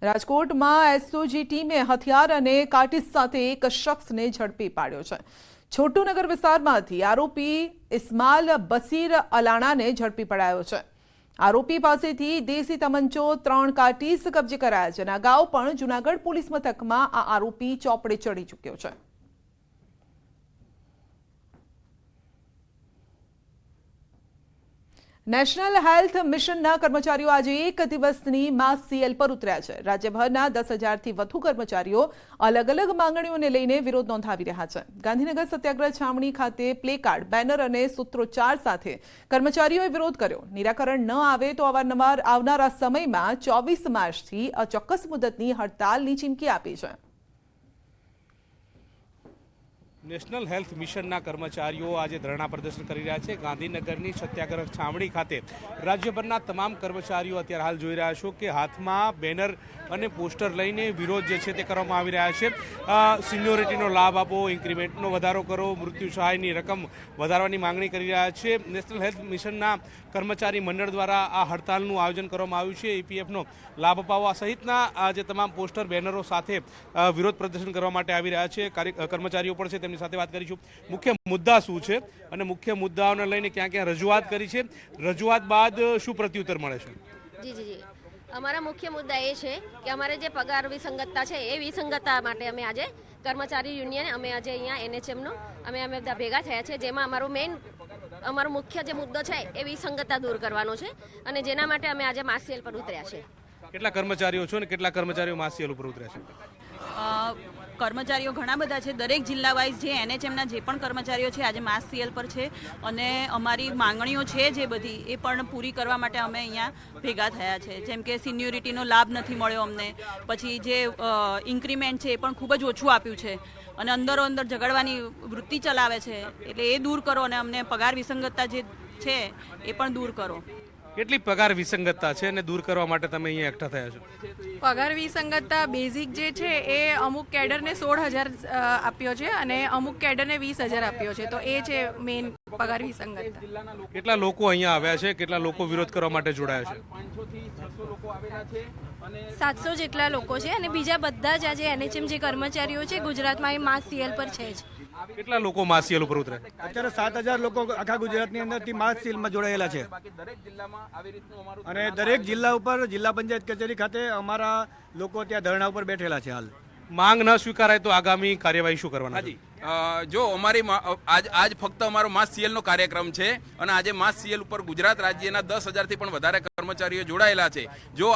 રાજકોટમાં એસઓજી ટીમે હથિયાર અને કાટીસ સાથે એક શખ્સને ઝડપી પાડ્યો છે। છોટુનગર વિસ્તારમાંથી આરોપી ઇસ્માઇલ બસીર અલાણાને ઝડપી પડાયો છે। આરોપી પાસેથી દેશી તમંચો 3 કાટીસ કબજે કરાયા છે અને અગાઉ પણ જૂનાગઢ પોલીસ મથકમાં આ આરોપી ચોપડે ચડી ચૂક્યો છે। નેશનલ હેલ્થ મિશનના કર્મચારીઓ આજે એક દિવસની માસ સીએલ પર ઉતર્યા છે। રાજ્યભરના 10,000થી વધુ કર્મચારીઓ અલગ અલગ માંગણીઓને લઈને વિરોધ નોંધાવી રહ્યા છે। ગાંધીનગર સત્યાગ્રહ છાવણી ખાતે પ્લેકાર્ડ, બેનર અને સૂત્રોચ્ચાર સાથે કર્મચારીઓએ વિરોધ કર્યો। નિરાકરણ ન આવે તો અવારનવાર આવનારા સમયમાં 24 માર્ચથી અચોક્કસ મુદતની હડતાલની ચીમકી આપી છે। નેશનલ હેલ્થ મિશનના કર્મચારીઓ આજે ધરણા પ્રદર્શન કરી રહ્યા છે। ગાંધીનગરની સત્યાગ્રહ છાવણી ખાતે રાજ્યભરના તમામ કર્મચારીઓ અત્યારે હાલ જોઈ રહ્યા છો કે હાથમાં બેનર અને પોસ્ટર લઈને વિરોધ જે છે તે કરવામાં આવી રહ્યા છે। સિનિયોરિટીનો લાભ આપો, ઇન્ક્રીમેન્ટનો વધારો કરો, મૃત્યુ સહાયની રકમ વધારવાની માંગણી કરી રહ્યા છે। નેશનલ હેલ્થ મિશનના કર્મચારી મંડળ દ્વારા આ હડતાલનું આયોજન કરવામાં આવ્યું છે। ઈપીએફનો લાભ અપાવવા સહિતના જે તમામ પોસ્ટર, બેનરો સાથે વિરોધ પ્રદર્શન કરવા માટે આવી રહ્યા છે। કર્મચારીઓ પણ છે, તેમની સાથે વાત કરીશું। મુખ્ય મુદ્દા શું છે અને મુખ્ય મુદ્દાઓને લઈને ક્યાં ક્યાં રજૂઆત કરી છે, રજૂઆત બાદ શું પ્રત્યુત્તર મળે છે? જી અમારા મુખ્ય મુદ્દા એ છે કે અમારે જે પગાર વિસંગતતા છે એ વિસંગતતા માટે અમે આજે કર્મચારી યુનિયન અમે આજે અહીંયા એનએચએમનો અમે બધા ભેગા થયા છે, જેમાં અમારો મુખ્ય જે મુદ્દો છે એ વિસંગતતા દૂર કરવાનો છે અને જેના માટે અમે આજે માસ સેલ પર ઉતર્યા છે। કેટલા કર્મચારીઓ છો અને કેટલા કર્મચારીઓ માસ સેલ ઉપર ઉતર્યા છે? કર્મચારીઓ ઘણા બધા છે। દરેક જિલ્લા વાઇઝ જે એનએચએમના જે પણ કર્મચારીઓ છે આજે માસ સીએલ પર છે અને અમારી માંગણીઓ છે જે બધી એ પણ પૂરી કરવા માટે અમે અહીંયા ભેગા થયા છે। જેમ કે સિનિયોરિટીનો લાભ નથી મળ્યો અમને, પછી જે ઇન્ક્રીમેન્ટ છે એ પણ ખૂબ જ ઓછું આપ્યું છે અને અંદરો અંદર ઝઘડવાની વૃત્તિ ચલાવે છે, એટલે એ દૂર કરો અને અમને પગાર વિસંગતતા જે છે એ પણ દૂર કરો। કેટલી પગાર વિસંગતતા છે અને દૂર કરવા માટે તમે અહીંયા એકઠા થયા છો? પગાર વિસંગતતા બેઝિક જે છે એ અમુક કેડરને 16,000 આપ્યો છે અને અમુક કેડરને 20,000 આપ્યો છે, તો એ છે મેઇન પગાર વિસંગતતા। કેટલા લોકો અહીંયા આવ્યા છે, કેટલા લોકો વિરોધ કરવા માટે જોડાયા છે? 700 જેટલા લોકો છે અને બીજા બધા જ આજે એનએચએમ જે કર્મચારીઓ છે ગુજરાતમાં એ માસ સીએલ પર છે જ। કેટલા લોકો માસ સીએલ ઉપર ઉતરે? અત્યારે 7,000 લોકો આખા ગુજરાતની અંદરથી માસ સીલમાં જોડાયેલા છે અને દરેક જિલ્લા ઉપર જિલ્લા પંચાયત કચેરી ખાતે અમારા લોકો ત્યાં ધરણા ઉપર બેઠેલા છે। હાલ માંગ ન સ્વીકારાય તો આગામી કાર્યવાહી શું કરવાના છે? જો અમારી આજ ફક્ત અમારો માસ સીએલનો કાર્યક્રમ છે અને આજે માસ સીએલ ઉપર ગુજરાત રાજ્યના 10,000થી પણ વધારે કર્મચારીઓ જોડાયેલા છે। જો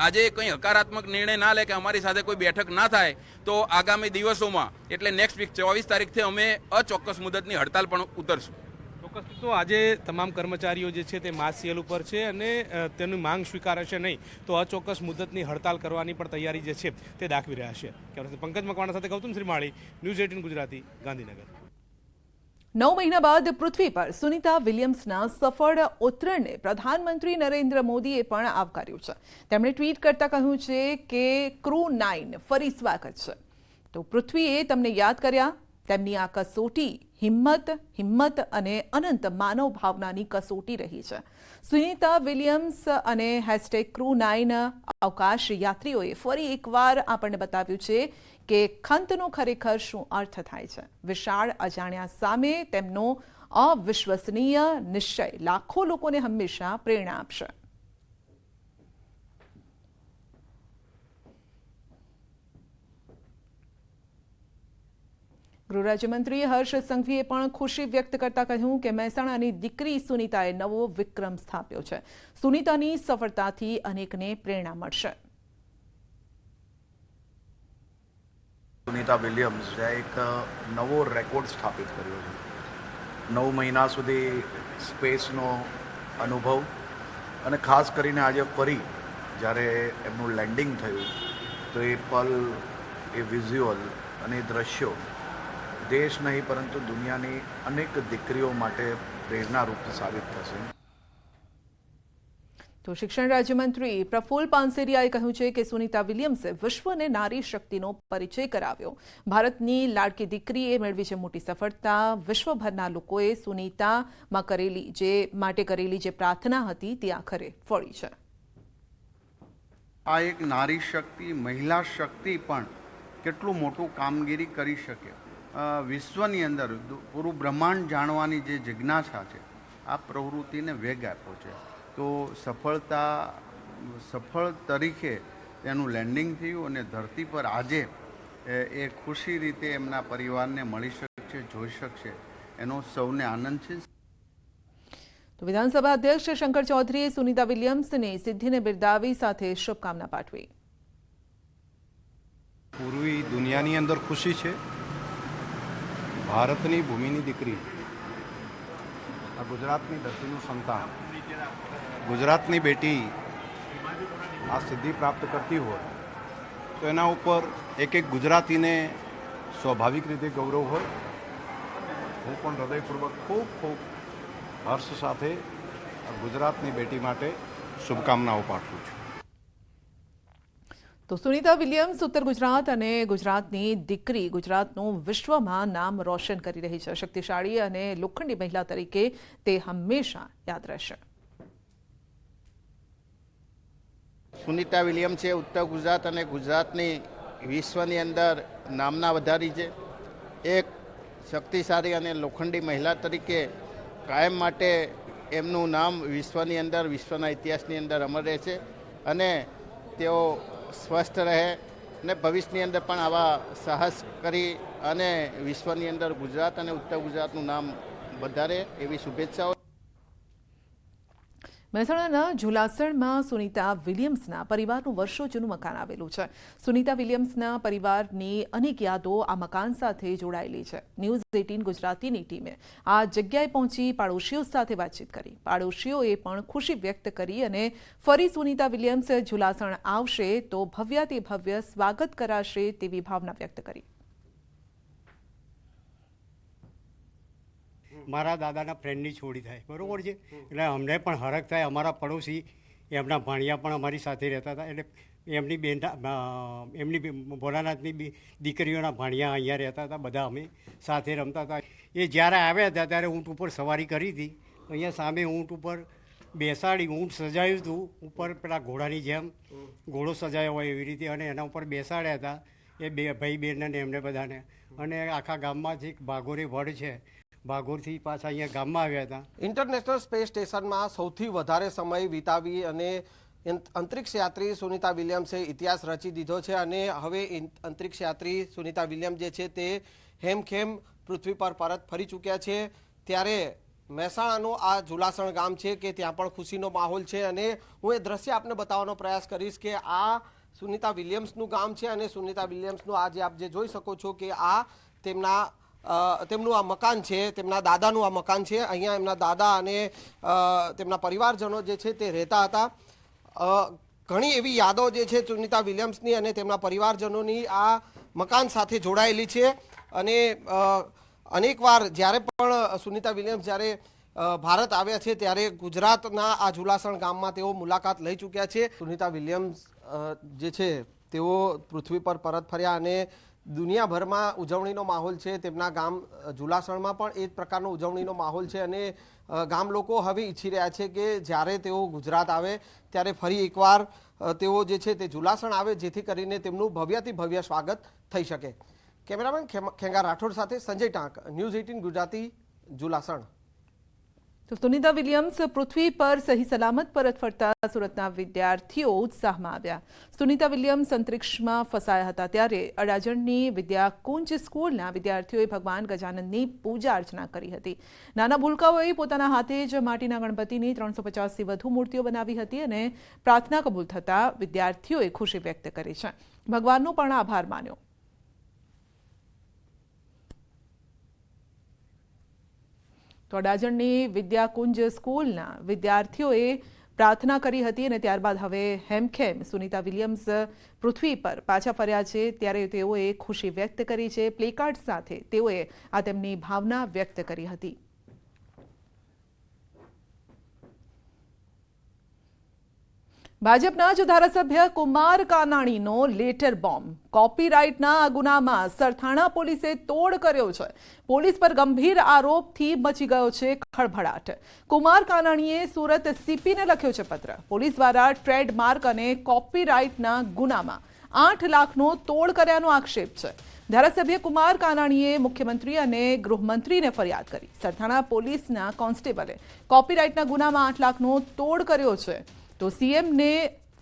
આજે કંઈ હકારાત્મક નિર્ણય ના લે કે અમારી સાથે કોઈ બેઠક ના થાય તો આગામી દિવસોમાં એટલે નેક્સ્ટ વીક 24 તારીખથી અમે અચોક્કસ મુદતની હડતાલ પણ ઉતરશું। ચોક્કસ તો આજે તમામ કર્મચારીઓ જે છે તે માસ સીએલ ઉપર છે અને તેની માંગ સ્વીકારાશે નહીં તો અચોક્કસ મુદતની હડતાલ કરવાની પણ તૈયારી જે છે તે દાખવી રહ્યા છે। પંકજ મકવાણા સાથે ગૌતમ શ્રીમાળી, ન્યૂઝ 18 ગુજરાતી, ગાંધીનગર। 9 મહિના બાદ પૃથ્વી પર સુનિતા વિલિયમ્સના સફળ ઉતરણને પ્રધાનમંત્રી નરેન્દ્ર મોદીએ પણ આવકાર્યું છે। તેમણે ટ્વીટ કરતા કહ્યું છે કે ક્રૂ 9 ફરી સ્વાગત છે, તો પૃથ્વીએ તમને યાદ કર્યા। તેમની આ કસોટી હિંમત અને અનંત માનવ ભાવનાની કસોટી રહી છે। સુનિતા વિલિયમ્સ અને #ક્રૂ9 અવકાશ યાત્રીઓએ ફરી એકવાર આપણને બતાવ્યું છે કે ખંતનો ખરેખર શું અર્થ થાય છે। વિશાળ અજાણ્યા સામે તેમનો અવિશ્વસનીય નિશ્ચય લાખો લોકોને હંમેશા પ્રેરણા આપશે। ગૃહ રાજ્યમંત્રી હર્ષ સંઘવીએ પણ ખુશી વ્યક્ત કરતા કહ્યું કે મહેસાણાની દીકરી સુનિતાએ નવો વિક્રમ સ્થાપ્યો છે। સુનિતાની સફળતાથી અનેકને પ્રેરણા મળશે। સુનિતા વિલિયમ્સે એક નવો રેકોર્ડ સ્થાપિત કર્યો છે। 9 મહિના સુધી સ્પેસનો અનુભવ અને ખાસ કરીને આજે ફરી જ્યારે એમનું લેન્ડિંગ થયું તો એ પલ, એ વિઝ્યુઅલ અને એ દ્રશ્યો દેશ નહીં પરંતુ દુનિયાની અનેક દીકરીઓ માટે પ્રેરણારૂપ સાબિત થશે। તો શિક્ષણ રાજ્યમંત્રી પ્રફુલ્લ પાનસેરિયાએ કહ્યું છે કે સુનિતા વિલિયમ્સે વિશ્વને નારી શક્તિનો પરિચય કરાવ્યો। ભારતની લાડકી દીકરીએ મેળવી છે મોટી સફળતા। વિશ્વભરના લોકોએ સુનિતામાં કરેલી જે પ્રાર્થના હતી તે આખરે ફળી છે। આ એક નારી શક્તિ, મહિલા શક્તિ પણ કેટલું મોટું કામગીરી કરી શકે. વિશ્વની અંદર પૂરું બ્રહ્માંડ જાણવાની જે જિજ્ઞાસા છે, આ પ્રવૃત્તિને વેગ આપ્યો છે. તો સફળ તરીકે તેનું લેન્ડિંગ થયું અને ધરતી પર આજે એ ખુશી રીતે એમના પરિવારને મળી શકશે, જોઈ શકશે, એનો સૌને આનંદ છે. તો વિધાનસભા અધ્યક્ષ શંકર ચૌધરીએ સુનિતા વિલિયમ્સની સિદ્ધિને બિરદાવી સાથે શુભકામના પાઠવી. પૂરી દુનિયાની અંદર ખુશી છે. ભારતની ભૂમિની દીકરી, આ ગુજરાતની ધરતીનું સંતાન, ગુજરાતની બેટી આ સિદ્ધિ પ્રાપ્ત કરતી હોય તો એના ઉપર એક ગુજરાતીને સ્વાભાવિક રીતે ગૌરવ હોય. હું પણ હૃદયપૂર્વક ખૂબ ખૂબ હર્ષ સાથે ગુજરાતની બેટી માટે શુભકામનાઓ પાઠવું છું. તો સુનિતા વિલિયમ્સ ઉત્તર ગુજરાત અને ગુજરાતની દીકરી, ગુજરાતનું વિશ્વમાં નામ રોશન કરી રહી છે. શક્તિશાળી અને લોખંડી મહિલા તરીકે તે હંમેશા યાદ રહેશે. સુનિતા વિલિયમ્સે ઉત્તર ગુજરાત અને ગુજરાતની વિશ્વની અંદર નામના વધારી છે. એક શક્તિશાળી અને લોખંડી મહિલા તરીકે કાયમ માટે એમનું નામ વિશ્વની અંદર, વિશ્વના ઇતિહાસની અંદર અમર રહેશે અને તેઓ સ્વસ્થ રહે અને ભવિષ્યની અંદર પણ આવા સાહસ કરી અને વિશ્વની અંદર ગુજરાત અને ઉત્તર ગુજરાતનું નામ વધારે એવી શુભેચ્છાઓ. મહેસાણાના ઝુલાસણમાં સુનિતા વિલિયમ્સના પરિવારનું વર્ષો જૂનું મકાન આવેલું છે. સુનિતા વિલિયમ્સના પરિવારની અનેક યાદો આ મકાન સાથે જોડાયેલી છે. ન્યૂઝ 18 ગુજરાતીની ટીમે આ જગ્યાએ પહોંચી પાડોશીઓ સાથે વાતચીત કરી. પાડોશીઓએ પણ ખુશી વ્યક્ત કરી અને ફરી સુનિતા વિલિયમ્સ ઝુલાસણ આવશે તો ભવ્યાતિ ભવ્ય સ્વાગત કરાશે તેવી ભાવના વ્યક્ત કરી. મારા દાદાના ફ્રેન્ડની છોડી થાય, બરાબર છે, એટલે અમને પણ હરખ થાય. અમારા પડોશી એમના ભાણિયા પણ અમારી સાથે રહેતા હતા, એટલે એમની એમની ભોલાનાથની દીકરીઓના ભાણિયા અહીંયા રહેતા હતા. બધા અમે સાથે રમતા હતા. એ જ્યારે આવ્યા હતા ત્યારે ઊંટ ઉપર સવારી કરી હતી. અહીંયા સામે ઊંટ ઉપર બેસાડી, ઊંટ સજાયું હતું ઉપર પેલા ઘોડાની જેમ ઘોડો સજાયો હોય એવી રીતે, અને એના ઉપર બેસાડ્યા હતા એ બે ભાઈ બહેનને એમને બધાને. અને આખા ગામમાં જે ભાગોરે વડ છે, ભાગોરથી પાછા અહીંયા ગામમાં આવ્યા હતા. ઇન્ટરનેશનલ સ્પેસ સ્ટેશનમાં સૌથી વધારે સમય વિતાવી અને અંતરિક્ષ યાત્રી સુનિતા વિલિયમ્સે ઇતિહાસ રચી દીધો છે. અને હવે અંતરિક્ષ યાત્રી સુનિતા વિલિયમ્સ જે છે તે હેમખેમ પૃથ્વી પર પરત ફરી ચૂક્યા છે. ત્યારે મહેસાણાનું આ ઝુલાસણ ગામ છે કે ત્યાં પણ ખુશીનો માહોલ છે. અને હું એ દ્રશ્ય આપને બતાવવાનો પ્રયાસ કરીશ કે આ સુનિતા વિલિયમ્સનું ગામ છે અને સુનિતા વિલિયમ્સનું આ જે આપ જે જોઈ શકો છો કે આ તેમનું આ મકાન છે, તેમના દાદાનું આ મકાન છે. અહીંયા એમના દાદા અને તેમના પરિવારજનો જે છે તે રહેતા હતા. ઘણી એવી યાદો જે છે સુનિતા વિલિયમ્સની અને તેમના પરિવારજનોની આ મકાન સાથે જોડાયેલી છે. અને અનેકવાર જ્યારે પણ સુનિતા વિલિયમ્સ જ્યારે ભારત આવ્યા છે ત્યારે ગુજરાતના આ ઝુલાસણ ગામમાં તેઓ મુલાકાત લઈ ચૂક્યા છે. સુનિતા વિલિયમ્સ જે છે તેઓ પૃથ્વી પર પરત ફર્યા અને દુનિયાભરમાં ઉજવણીનો માહોલ છે. તેમના ગામ ઝુલાસણમાં પણ એ જ પ્રકારનો ઉજવણીનો માહોલ છે. અને ગામ લોકો હવે ઈચ્છી રહ્યા છે કે જ્યારે તેઓ ગુજરાત આવે ત્યારે ફરી એકવાર તેઓ જે છે તે ઝુલાસણ આવે, જેથી કરીને તેમનું ભવ્યાતિ ભવ્ય સ્વાગત થઈ શકે. કેમેરામેન ખેંગા રાઠોડ સાથે સંજય ટાંક, ન્યૂઝ 18 ગુજરાતી, ઝુલાસણ. તો સુનિતા વિલિયમ્સ પૃથ્વી પર સહી સલામત પરત ફરતા સુરતના વિદ્યાર્થીઓ ઉત્સાહમાં આવ્યા. સુનિતા વિલિયમ્સ અંતરિક્ષમાં ફસાયા હતા ત્યારે અડાજણની વિદ્યાકુંજ સ્કૂલના વિદ્યાર્થીઓએ ભગવાન ગજાનંદની પૂજા અર્ચના કરી હતી. નાના ભૂલકાઓએ પોતાના હાથે જ માટીના ગણપતિની 350થી વધુ મૂર્તિઓ બનાવી હતી અને પ્રાર્થના કબૂલ થતા વિદ્યાર્થીઓએ ખુશી વ્યક્ત કરી છે. ભગવાનનો પણ આભાર માન્યો. તો અડાજણની વિદ્યાકુંજ સ્કૂલના વિદ્યાર્થીઓએ પ્રાર્થના કરી હતી અને ત્યારબાદ હવે હેમખેમ સુનિતા વિલિયમ્સ પૃથ્વી પર પાછા ફર્યા છે ત્યારે તેઓએ ખુશી વ્યક્ત કરી છે. પ્લેકાર્ડ સાથે તેઓએ આ તેમની ભાવના વ્યક્ત કરી હતી. ભાજપના જ ધારાસભ્ય કુમાર કાનાણીનો લેટર બોમ્બ કોપીરાઇટના આ ગુનામાં સરથાણા પોલીસે તોડ કર્યો છે. પોલીસ પર ગંભીર આરોપથી મચી ગયો છે ખળભળાટ. કુમાર કાનાણીએ સુરત સીપીને લખ્યો છે પત્ર. પોલીસ દ્વારા ટ્રેડમાર્ક અને કોપીરાઇટના ગુનામાં 8 લાખનો તોડ કર્યાનો આક્ષેપ છે. ધારાસભ્ય કુમાર કાનાણીએ મુખ્યમંત્રી અને ગૃહમંત્રીને ફરિયાદ કરી. સરથાણા પોલીસના કોન્સ્ટેબલે કોપીરાઇટના ગુનામાં 8 લાખનો તોડ કર્યો છે તો સીએમને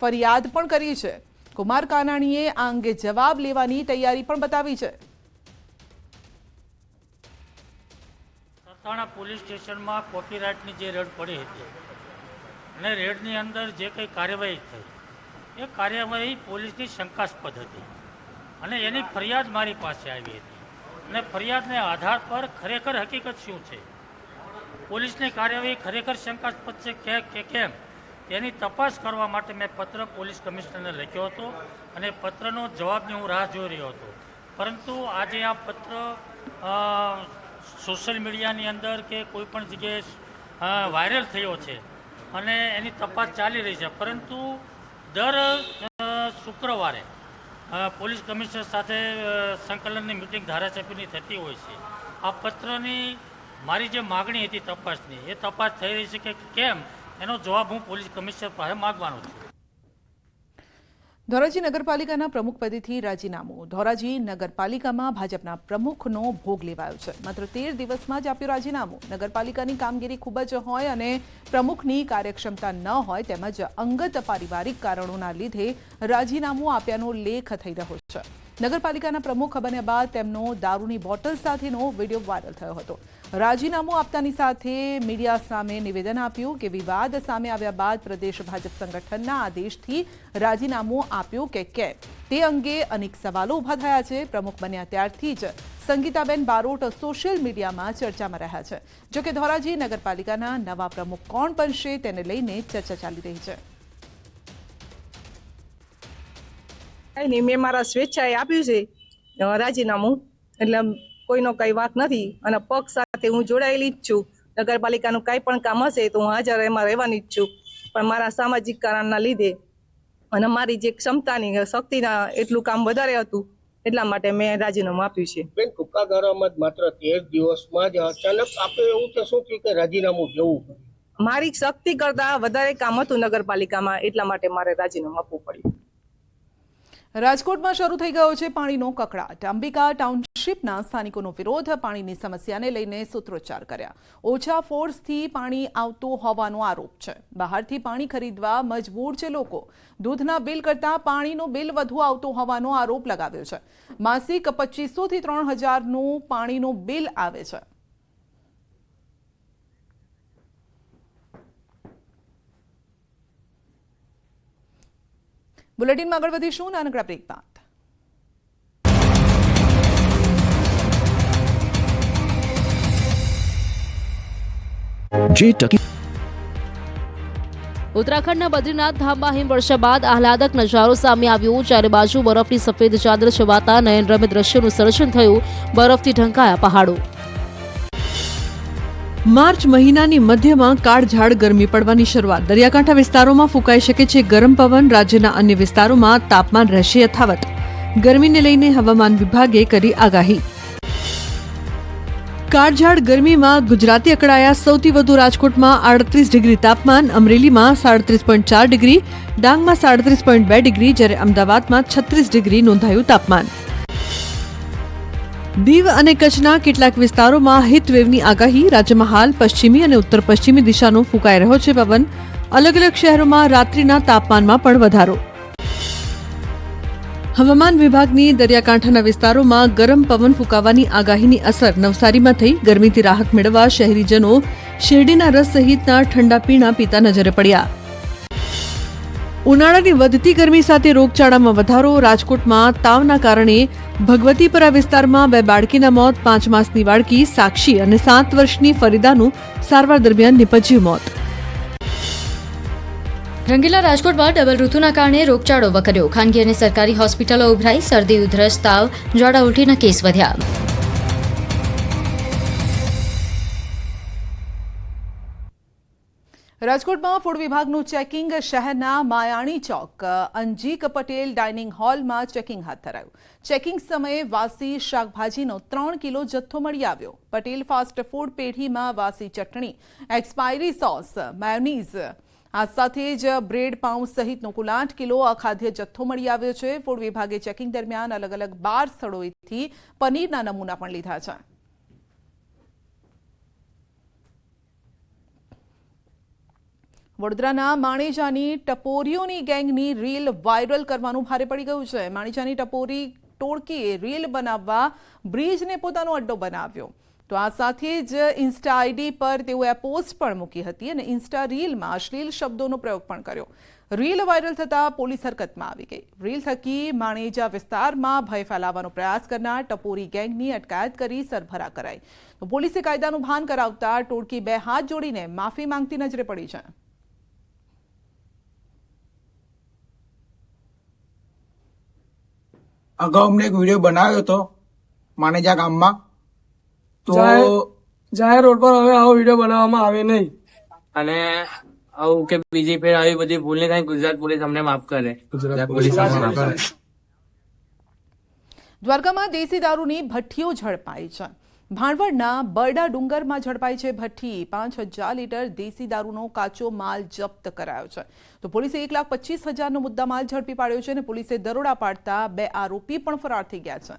ફરિયાદ પણ કરી છે. કુમાર કાનાણીએ આ અંગે જવાબ લેવાની તૈયારી પણ બતાવી છે. સરથાણા પોલીસ સ્ટેશનમાં કોપીરાઇટની જે રેડ પડી હતી અને રેડની અંદર જે કંઈ કાર્યવાહી થઈ એ કાર્યવાહી પોલીસની શંકાસ્પદ હતી અને એની ફરિયાદ મારી પાસે આવી હતી અને ફરિયાદને આધાર પર ખરેખર હકીકત શું છે, પોલીસની કાર્યવાહી ખરેખર શંકાસ્પદ છે કે કેમ તેની તપાસ કરવા માટે મેં પત્ર પોલીસ કમિશનરને લખ્યો હતો અને પત્રનો જવાબની હું રાહ જોઈ રહ્યો હતો. પરંતુ આજે આ પત્ર સોશિયલ મીડિયાની અંદર કે કોઈ પણ જગ્યાએ વાયરલ થયો છે અને એની તપાસ ચાલી રહી છે. પરંતુ દર શુક્રવારે પોલીસ કમિશનર સાથે સંકલનની મિટિંગ ધારાસભ્યની થતી હોય છે. આ પત્રની મારી જે માગણી હતી તપાસની એ તપાસ થઈ રહી છે કે કેમ એનો જવાબ હું પોલીસ કમિશનર પાસે માંગવાનો છું. ધોરાજી નગરપાલિકાના પ્રમુખ પદેથી રાજીનામું. ધોરાજી નગરપાલિકામાં ભાજપના પ્રમુખનો ભોગ લેવાયો છે. માત્ર 13 દિવસમાં જ આપ્યું રાજીનામું. નગરપાલિકાની કામગીરી ખૂબ જ હોય અને પ્રમુખની કાર્યક્ષમતા ન હોય તેમજ અંગત પારિવારિક કારણોના લીધે રાજીનામું આપ્યાનો લેખ થઈ રહ્યો છે. નગરપાલિકાના પ્રમુખ બન્યા બાદ તેમનો દારૂની બોટલ સાથેનો વિડીયો વાયરલ થયો હતો. રાજીનામું આપતાની સાથે મીડિયા સામે નિવેદન આપ્યું કે વિવાદ સામે આવ્યા બાદ પ્રદેશ ભાજપ સંગઠનના આદેશથી રાજીનામું આપ્યું કે કેમ તે અંગે અનેક સવાલો ઊભા થયા છે. પ્રમુખ બન્યા ત્યારથી જ સંગીતાબેન બારોટ સોશિયલ મીડિયામાં ચર્ચામાં રહ્યા છે. જોકે ધોરાજી નગરપાલિકાના નવા પ્રમુખ કોણ બનશે તેને લઈને ચર્ચા ચાલી રહી છે. મેં મારા સ્વેચ્છાએ આપ્યું છે રાજીનામું, એટલે કોઈનો કઈ વાત નથી અને પક્ષ સાથે હું જોડાયેલી જ છું. નગરપાલિકાનું કાંઈ પણ કામ હશે તો હું હાજર એમાં રહેવાની જ છું, પણ મારા સામાજિક કારણના લીધે અને મારી જે ક્ષમતાની શક્તિના એટલું કામ વધારે હતું એટલા માટે મેં રાજીનામું આપ્યું છે. બેન, ટૂંકા ગાળામાં જ માત્ર 13 દિવસમાં જ અચાનક આપણે એવું કે શું થયું કે રાજીનામું લેવું પડ્યું? મારી શક્તિ કરતા વધારે કામ હતું નગરપાલિકામાં એટલા માટે મારે રાજીનામું આપવું પડ્યું. રાજકોટમાં શરૂ થઈ ગયો છે પાણીનો કકળાટ. અંબિકા ટાઉનશીપના સ્થાનિકોનો વિરોધ. પાણીની સમસ્યાને લઈને સૂત્રોચ્ચાર કર્યા. ઓછા ફોર્સથી પાણી આવતું હોવાનો આરોપ છે. બહારથી પાણી ખરીદવા મજબૂર છે લોકો. દૂધના બિલ કરતાં પાણીનું બિલ વધુ આવતું હોવાનો આરોપ લગાવ્યો છે. માસિક 2500 થી 3000નું પાણીનું બિલ આવે છે. બુલેટિનમાં આગળ વધીશું નાનકડા બ્રેક બાદ. ઉત્તરાખંડના બદ્રીનાથ ધામમાં હિમવર્ષા બાદ આહલાદક નજારો સામે આવ્યો. ચારે બાજુ બરફની સફેદ ચાદર છવાતા નયનરમ્ય દ્રશ્યોનું સર્જન થયું. બરફથી ઢંકાયા પહાડો. માર્ચ મહિનાની મધ્યમાં કાળઝાળ ગરમી પડવાની શરૂઆત. દરિયાકાંઠા વિસ્તારોમાં ફૂંકાઈ શકે છે ગરમ પવન. રાજ્યના અન્ય વિસ્તારોમાં તાપમાન રહેશે યથાવત. ગરમીને લઈને હવામાન વિભાગે કરી આગાહી. કાળઝાળ ગરમીમાં ગુજરાતી અકળાયા. સૌથી વધુ રાજકોટમાં 38 ડિગ્રી તાપમાન, અમરેલીમાં 37.4 ડિગ્રી, ડાંગમાં 37.2 ડિગ્રી, જ્યારે અમદાવાદમાં 36 ડિગ્રી નોંધાયું તાપમાન. દીવ અને કચ્છના કેટલાક વિસ્તારોમાં હીટવેવની આગાહી. રાજ્યમાં હાલ પશ્ચિમી અને ઉત્તર પશ્ચિમી દિશાનો ફૂંકાઈ રહ્યો છે પવન. અલગ અલગ શહેરોમાં રાત્રિના તાપમાનમાં પણ વધારો. હવામાન વિભાગની દરિયાકાંઠાના વિસ્તારોમાં ગરમ પવન ફૂંકાવાની આગાહીની અસર નવસારીમાં થઈ. ગરમીથી રાહત મેળવવા શહેરીજનો શેરડીના રસ સહિતના ઠંડા પીણા પીતા નજરે પડ્યા. ઉનાળાની વધતી ગરમી સાથે રોગચાળામાં વધારો. રાજકોટમાં તાવના કારણે ભગવતીપરા વિસ્તારમાં 2 બાળકીના મોત. 5 માસની બાળકી સાક્ષી અને 7 વર્ષની ફરીદાનું સારવાર દરમિયાન નિપજ્યું મોત. રંગીલા રાજકોટમાં ડબલ ઋતુના કારણે રોગચાળો વકર્યો. ખાનગી અને સરકારી હોસ્પિટલો ઉભરાઈ. શરદી, ઉધરસ, તાવ, ઝાડા ઉલટીના કેસ વધ્યા. રાજકોટમાં ફૂડ વિભાગનું ચેકિંગ શહેરના માયાણી ચોક અંજીક પટેલ ડાઇનિંગ હોલમાં ચેકિંગ હાથ ધરાયું. ચેકિંગ સમયે વાસી શાકભાજીનો 3 કિલો જથ્થો મળી આવ્યો. પટેલ ફાસ્ટ ફૂડ પેઢીમાં વાસી ચટણી, એક્સપાયરી સોસ, મેયોનીઝ આ સાથે જ બ્રેડ પાઉં સહિતનો કુલ 8 કિલો અખાદ્ય જથ્થો મળી આવ્યો છે. ફૂડ વિભાગે ચેકિંગ દરમિયાન અલગ અલગ 12 સ્થળોએથી પનીરના નમૂના પણ લીધા છે. વડોદરાના માણેજાની ટપોરીઓની ગેંગની રીલ વાયરલ કરવાનું ભારે પડી ગયું છે. માણેજાની ટપોરી ટોળકીએ રીલ બનાવવા બ્રિજને પોતાનો અડ્ડો બનાવ્યો. તો આ સાથે જ ઇન્સ્ટા આઈડી પર તેઓએ પોસ્ટ પણ મૂકી હતી અને ઇન્સ્ટા રીલમાં અશ્લીલ શબ્દોનો પ્રયોગ પણ કર્યો. રીલ વાયરલ થતાં પોલીસ હરકતમાં આવી ગઈ. રીલ થકી માણેજા વિસ્તારમાં ભય ફેલાવવાનો પ્રયાસ કરનાર ટપોરી ગેંગની અટકાયત કરી સરભરા કરાઈ. તો પોલીસે કાયદાનું ભાન કરાવતા ટોળકી 2 હાથ જોડીને માફી માંગતી નજરે પડી છે. અગાઉ અમને એક વિડીયો બનાવ્યો હતો માનેજા ગામમાં, તો જાહેર રોડ પર હવે આવો વિડીયો બનાવવામાં આવે નહીં અને આવું કે બીજી ફેર આવી બધી ભૂલ નહીં થાય. ગુજરાત પોલીસ અમને માફ કરે. દ્વારકામાં દેશી દારૂની ભઠ્ઠીઓ ઝડપાઈ છે. ભાણવડના બરડા ડુંગરમાં ઝડપાઈ છે ભઠ્ઠી. 5000 લીટર દેશી દારૂનો કાચો માલ જપ્ત કરાયો છે. તો પોલીસે 1,25,000નો મુદ્દા માલ ઝડપી પાડ્યો છે અને પોલીસે દરોડા પાડતા 2 આરોપી પણ ફરાર થઈ ગયા છે.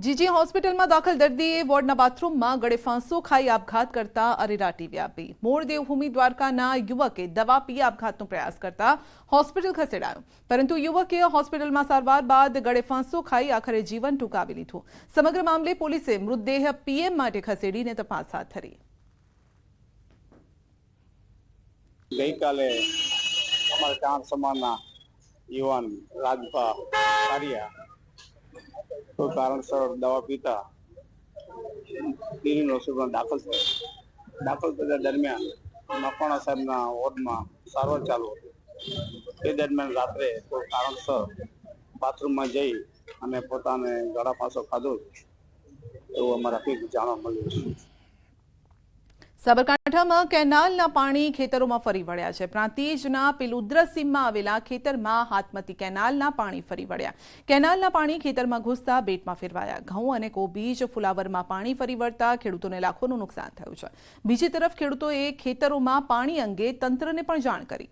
જીજી હોસ્પિટલમાં દાખલ દર્દીએ વોર્ડના બાથરૂમમાં ગળે ફાંસો ખાઈ આપઘાત કરતા અરેરાટી વ્યાપી. મૂળ દેવભૂમિ દ્વારકાના યુવકે દવા પી આપઘાતનો પ્રયાસ કરતા હોસ્પિટલ ખસેડાયો, પરંતુ યુવકે હોસ્પિટલમાં સારવાર બાદ ગળે ફાંસો ખાઈ આખરે જીવન ટૂંકાવી લીધું. સમગ્ર મામલે પોલીસે મૃતદેહ પીએમ માટે ખસેડીને તપાસ હાથ ધરી. ગઈકાલે અમારા ચાર સમાજના યુવાન રાજભા કારિયા કોઈ કારણસર દવા પીતા દિલ્હી હોસ્પિટલમાં દાખલ થતા દરમિયાન મકવાણા સાહેબના વોર્ડમાં સારવાર ચાલુ હતી. તે દરમિયાન રાત્રે કોઈ કારણસર બાથરૂમમાં જઈ અને પોતાને ગળા ફાંસો ખાધો એવું અમારા હકીકત જાણવા મળ્યું છે. સાબરકાંઠામાં કેનાલના પાણી ખેતરોમાં ફરી વળ્યા છે. પ્રાંતિજના પિલુદ્ર સીમમાં આવેલા ખેતરમાં હાથમતી કેનાલના પાણી ફરી વળ્યા. કેનાલના પાણી ખેતરમાં ઘૂસતા બેટમાં ફેરવાયા. ઘઉં અને કોબીજ ફુલાવરમાં પાણી ફરી વળતા ખેડૂતોને લાખોનું નુકસાન થયું છે. બીજી તરફ ખેડૂતોએ ખેતરોમાં પાણી અંગે તંત્રને પણ જાણ કરી.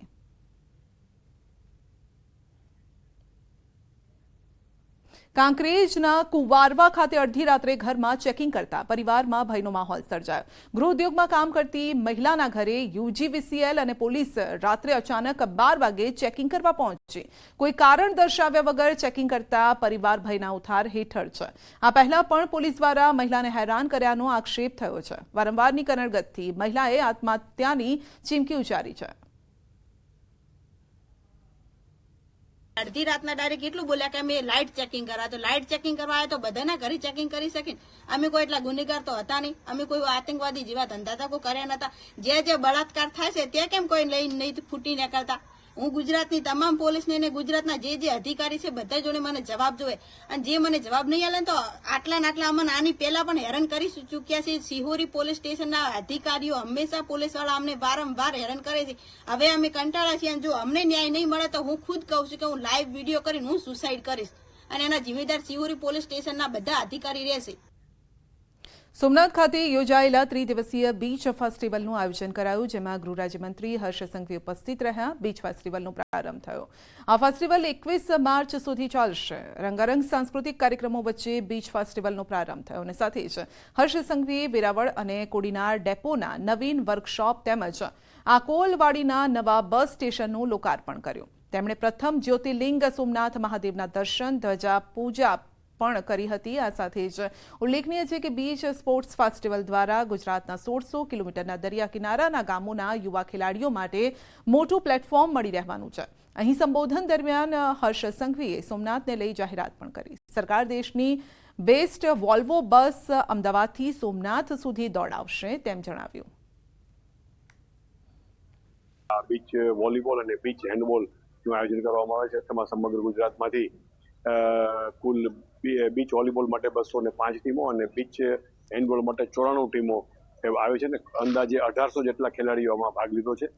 કાંકરેજના કુવારવા ખાતે અડધી રાત્રે ઘરમાં ચેકિંગ કરતા પરિવારમાં ભયનો માહોલ સર્જાયો. ગૃહ ઉદ્યોગમાં કામ કરતી મહિલાના ઘરે યુજીવીસીએલ અને પોલીસ રાત્રે અચાનક 12 વાગે ચેકિંગ કરવા પહોંચી. કોઈ કારણ દર્શાવ્યા વગર ચેકિંગ કરતા પરિવાર ભયના ઉથાર હેઠળ છે. આ પહેલા પણ પોલીસ દ્વારા મહિલાને હેરાન કર્યાનો આક્ષેપ થયો છે. વારંવારની કનડગતથી મહિલાએ આત્મહત્યાની ચીમકી ઉચ્ચારી છે. અડધી રાતના ડાયરેક્ટ એટલું બોલ્યા કે અમે લાઇટ ચેકિંગ કરવા, તો લાઇટ ચેકિંગ કરવા આવ્યા તો બધાના ઘરે ચેકિંગ કરી શકે. અમે કોઈ એટલા ગુનેગાર તો હતા નહીં, અમે કોઈ આતંકવાદી જેવા ધંધા તો કોઈ કર્યા નતા. જે બળાત્કાર થાય છે તે કેમ કોઈ લઈ નહીં ફૂટી નીકળતા. હું ગુજરાતની તમામ પોલીસને અને ગુજરાતના જે અધિકારી છે બધા જોડે મને જવાબ જોઈએ, અને જે મને જવાબ નહીં આલે તો આટલા અમને આની પહેલા પણ હેરાન કરી ચૂક્યા છે. સિહોરી પોલીસ સ્ટેશનના અધિકારીઓ હંમેશા પોલીસવાળા અમને વારંવાર હેરાન કરે છે. હવે અમે કંટાળા છીએ, જો અમને ન્યાય નહીં મળે તો હું ખુદ કહું છું કે હું લાઈવ વિડીયો કરીને હું સુસાઇડ કરીશ, અને એના જિમ્મેદાર સિહોરી પોલીસ સ્ટેશનના બધા અધિકારી રહેશે. સોમનાથ ખાતે યોજાયેલા ત્રિદિવસીય બીચ ફેસ્ટિવલનું આયોજન કરાયું, જેમાં ગૃહ રાજ્યમંત્રી હર્ષ સંઘવી ઉપસ્થિત રહ્યા. બીચ ફેસ્ટિવલનો પ્રારંભ થયો. આ ફેસ્ટિવલ 21 માર્ચ સુધી ચાલશે. રંગારંગ સાંસ્કૃતિક કાર્યક્રમો વચ્ચે બીચ ફેસ્ટિવલનો પ્રારંભ થયો અને સાથે જ હર્ષ સંઘવીએ વેરાવળ અને કોડીનાર ડેપોના નવીન વર્કશોપ તેમજ આકોલવાડીના નવા બસ સ્ટેશનનું લોકાર્પણ કર્યું. તેમણે પ્રથમ જ્યોતિર્લિંગ સોમનાથ મહાદેવના દર્શન, ધ્વજા પૂજા પણ કરી હતી. આ સાથે જ ઉલ્લેખનીય છે કે બીચ સ્પોર્ટ્સ ફેસ્ટિવલ દ્વારા ગુજરાતના 1600 કિલોમીટરના દરિયા કિનારાના ગામોના યુવા ખેલાડીઓ માટે મોટું પ્લેટફોર્મ મળી રહેવાનું છે. અહીં સંબોધન દરમિયાન હર્ષ સંઘવીએ સોમનાથને લઈ જાહેરાત પણ કરી. સરકાર દેશની બેસ્ટ વોલ્વો બસ અમદાવાદથી સોમનાથ સુધી દોડાવશે તેમ જણાવ્યું. બીચ વોલીબોલ અને બીચ હેન્ડબોલનું આયોજન કરવામાં આવે છે. તેમાં સમગ્ર ગુજરાતમાંથી કુલ બીચ વોલીબોલ માટે 205 ટીમો અને બીચ હેન્ડબોલ માટે 94 ટીમો આવી છે ને અંદાજે 1800 જેટલા ખેલાડીઓમાં ભાગ લીધો છે.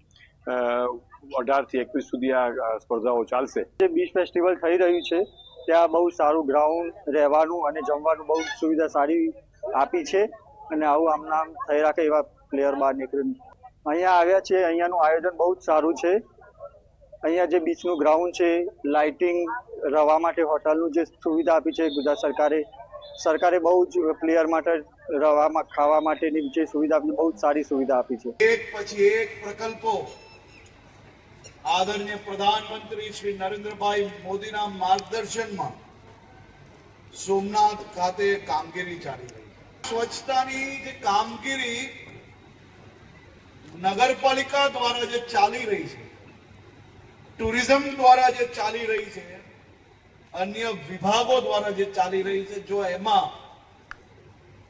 18 થી 21 સુધી આ સ્પર્ધાઓ ચાલશે. જે બીચ ફેસ્ટિવલ થઈ રહ્યું છે ત્યાં બહુ સારું ગ્રાઉન્ડ, રહેવાનું અને જમવાનું બહુ સુવિધા સારી આપી છે અને આવું આમ થઈ રાખે એવા પ્લેયર બહાર નીકળે. અહીંયા આવ્યા છે, અહીંયાનું આયોજન બહુ જ સારું છે. અહીંયા જે બીચનું ગ્રાઉન્ડ છે, લાઇટિંગ, રહેવા માટે હોટલનું જે સુવિધા આપી છે ગુજરાત સરકારે બહુ જ પ્લેયર માટે રહેવામાં, ખાવા માટેની જે સુવિધા આપી બહુ જ સારી સુવિધા આપી છે. એક પછી એક પ્રકલ્પો આદરણીય પ્રધાનમંત્રી શ્રી નરેન્દ્રભાઈ મોદીના માર્ગદર્શનમાં સોમનાથ ખાતે કામગીરી ચાલી રહી છે. સ્વચ્છતાની જે કામગીરી નગરપાલિકા દ્વારા જે ચાલી રહી છે, ટુરિઝમ દ્વારા જે ચાલી રહી છે, અન્ય વિભાગો દ્વારા જે ચાલી રહી છે, જો એમાં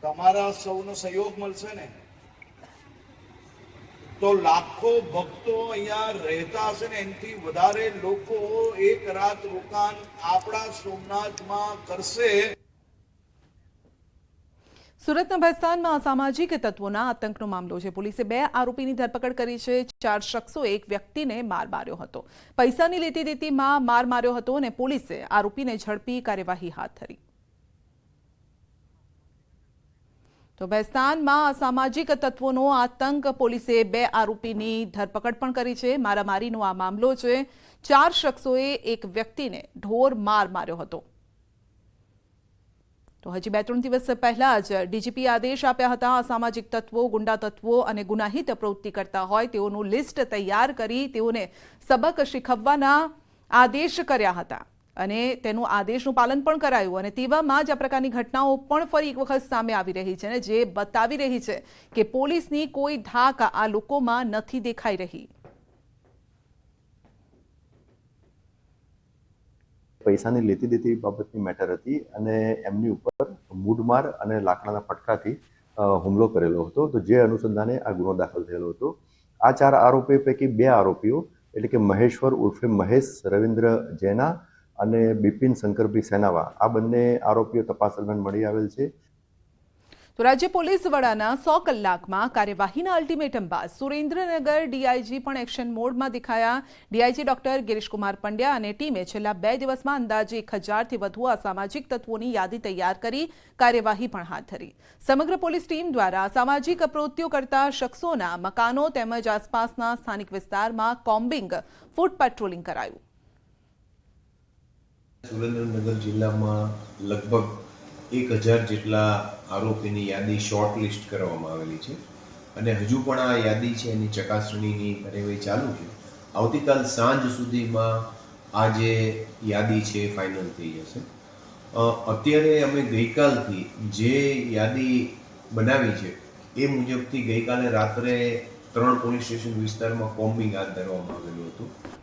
તમારા સૌનો સહયોગ મળશે ને તો લાખો ભક્તો અહીંયા રહેતા હશે ને એનાથી વધારે લોકો એક રાત રોકાણ આપણા સોમનાથમાં કરશે. સુરતના ભેસ્તાનમાં અસામાજિક તત્વોના આતંકનો મામલો છે. પોલીસે 2 આરોપીની ધરપકડ કરી છે. 4 શખ્સોએ એક વ્યક્તિને માર માર્યો હતો. પૈસાની લેતી દેતીમાં માર માર્યો હતો અને પોલીસે આરોપીને ઝડપી કાર્યવાહી હાથ ધરી. તો ભેસ્તાનમાં અસામાજિક તત્વોનો આતંક, પોલીસે 2 આરોપીની ધરપકડ પણ કરી છે. મારામારીનો આ મામલો છે. 4 શખ્સોએ એક વ્યક્તિને ઢોર માર માર્યો હતો. તો હજી 2-3 દિવસ પહેલા જ ડીજીપી આદેશ આપ્યા હતા. અસામાજિક તત્વો, ગુંડા તત્વો અને ગુનાહિત પ્રવૃત્તિ કરતા હોય તેઓનું લિસ્ટ તૈયાર કરી તેઓને સબક શીખવવાના આદેશ કર્યા હતા અને તેનું આદેશનું પાલન પણ કરાયું. અને તેવામાં જ આ પ્રકારની ઘટનાઓ પણ ફરી એક વખત સામે આવી રહી છે, જે બતાવી રહી છે કે પોલીસની કોઈ ધાક આ લોકોમાં નથી દેખાઈ રહી. પૈસાની લેતી દેતી બાબતની મેટર હતી અને એમની ઉપર મૂઢમાર અને લાકડાના ફટકાથી હુમલો કરેલો હતો. તો જે અનુસંધાને આ ગુનો દાખલ થયેલો હતો. આ 4 આરોપીઓ પૈકી 2 આરોપીઓ એટલે કે મહેશ્વર ઉર્ફે મહેશ રવિન્દ્ર જૈના અને બિપિન શંકરભાઈ સેનાવા, આ બંને આરોપીઓ તપાસ દરમિયાન મળી આવેલ છે. તો રાજ્ય પોલીસ વડાના 100 કલાકમાં કાર્યવાહીના અલ્ટિમેટમ બાદ સુરેન્દ્રનગર ડીઆઈજી પણ એક્શન મોડમાં દેખાયા. ડીઆઈજી ડોક્ટર ગિરીશકુમાર પંડ્યા અને ટીમે છેલ્લા 2 દિવસમાં અંદાજે 1000થી વધુ અસામાજિક તત્વોની યાદી તૈયાર કરી કાર્યવાહી પણ હાથ ધરી. સમગ્ર પોલીસ ટીમ દ્વારા અસામાજિક પ્રવૃત્તિઓ કરતા શખ્સોના મકાનો તેમજ આસપાસના સ્થાનિક વિસ્તારમાં કોમ્બિંગ, ફૂટ પેટ્રોલિંગ કરાયું. સુરેન્દ્રનગર જિલ્લામાં લગભગ 1000 જેટલા આરોપીની યાદી શોર્ટ લિસ્ટ કરવામાં આવેલી છે અને હજુ પણ આ યાદી છે એની ચકાસણીની કાર્યવાહી ચાલુ છે. આવતીકાલ સાંજ સુધીમાં આ જે યાદી છે એ ફાઇનલ થઈ જશે. અત્યારે અમે ગઈકાલથી જે યાદી બનાવી છે એ મુજબથી ગઈકાલે રાત્રે 3 પોલીસ સ્ટેશન વિસ્તારમાં કોમ્બિંગ હાથ ધરવામાં આવેલું હતું.